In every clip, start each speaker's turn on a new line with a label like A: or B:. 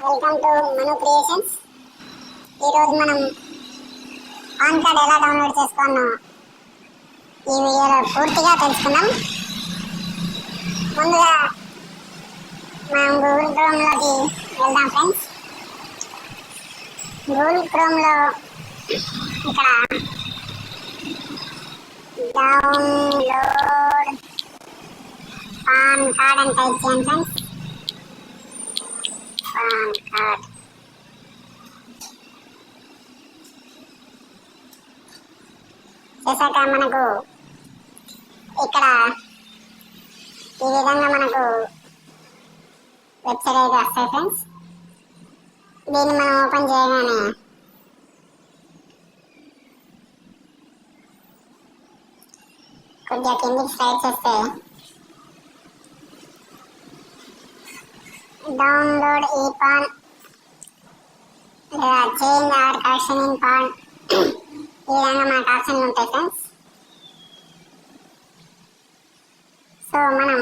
A: Welcome to Manu creations. ఈరోజు మనం pan card ఎలా డౌన్లోడ్ చేసుకోవాలో ఈ వీడియోలో పూర్తిగా తెలుసుకుందాం. ముందుగా మనం గూగుల్ క్రోమ్లోకి వెళ్దాం ఫ్రెండ్స్. గూగుల్ క్రోమ్లో ఇక్కడ డౌన్లోడ్ పాన్ కార్డ్ అని టైప్ చేయండి ఫ్రెండ్స్. పాన్ కార్డ్ చేశాక మనకు ఇక్కడ ఈ విధంగా మనకు వెబ్సైట్ అయితే వస్తాయి ఫ్రెండ్స్. దీన్ని మనం ఓపెన్ చేయగానే కొద్దిగా కిందికి స్లైడ్ చేస్తే డౌన్లోడ్ ఈ పాన్ లేదా change or correction in PAN ఈ విధంగా మనకు ఆప్షన్లు ఉంటాయి ఫ్రెండ్స్. సో మనం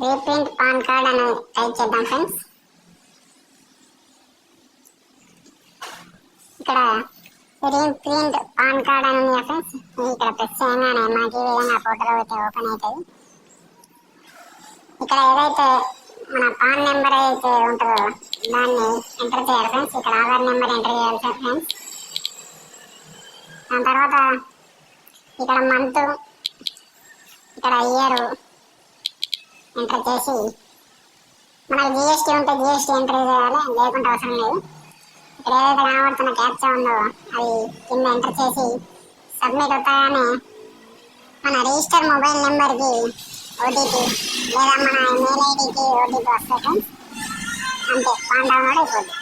A: రీప్రింట్ పాన్ కార్డ్ అని టైప్ చేద్దాం ఫ్రెండ్స్. ఇక్కడ రీప్రింట్ పాన్ కార్డ్ అని ఉంది ఫ్రెండ్స్. ఇక్కడ ప్రెస్ చేయగానే మనకి ఈ విధంగా ఫోటోలో అయితే ఓపెన్ అవుతుంది. ఇక్కడ ఏదైతే మన పాన్ నెంబర్ అయితే ఉంటుందో దాన్ని ఎంటర్ చేయాలి ఫ్రెండ్స్. ఇక్కడ ఆధార్ నెంబర్ ఎంటర్ చేయాలి ఫ్రెండ్స్. దాని తర్వాత ఇక్కడ మంత్, ఇక్కడ ఇయర్ ఎంటర్ చేసి మనకు జిఎస్టీ ఉంటే జిఎస్టీ ఎంటర్ చేయాలి, లేకుంటే అవసరం లేదు. ఇక్కడ ఏదైతే కనబడుతున్న క్యాప్చా ఉందో అది కింద ఎంటర్ చేసి సబ్మిట్ అవుతాగానే మన రిజిస్టర్ మొబైల్ నెంబర్కి ఓటీపీ లేదా మన మెయిల్ ఐడికి ఓటీపీ వస్తాయి ఫ్రెండ్స్. అంతే, పాన్ డౌన్లోడ్ అయిపోద్ది.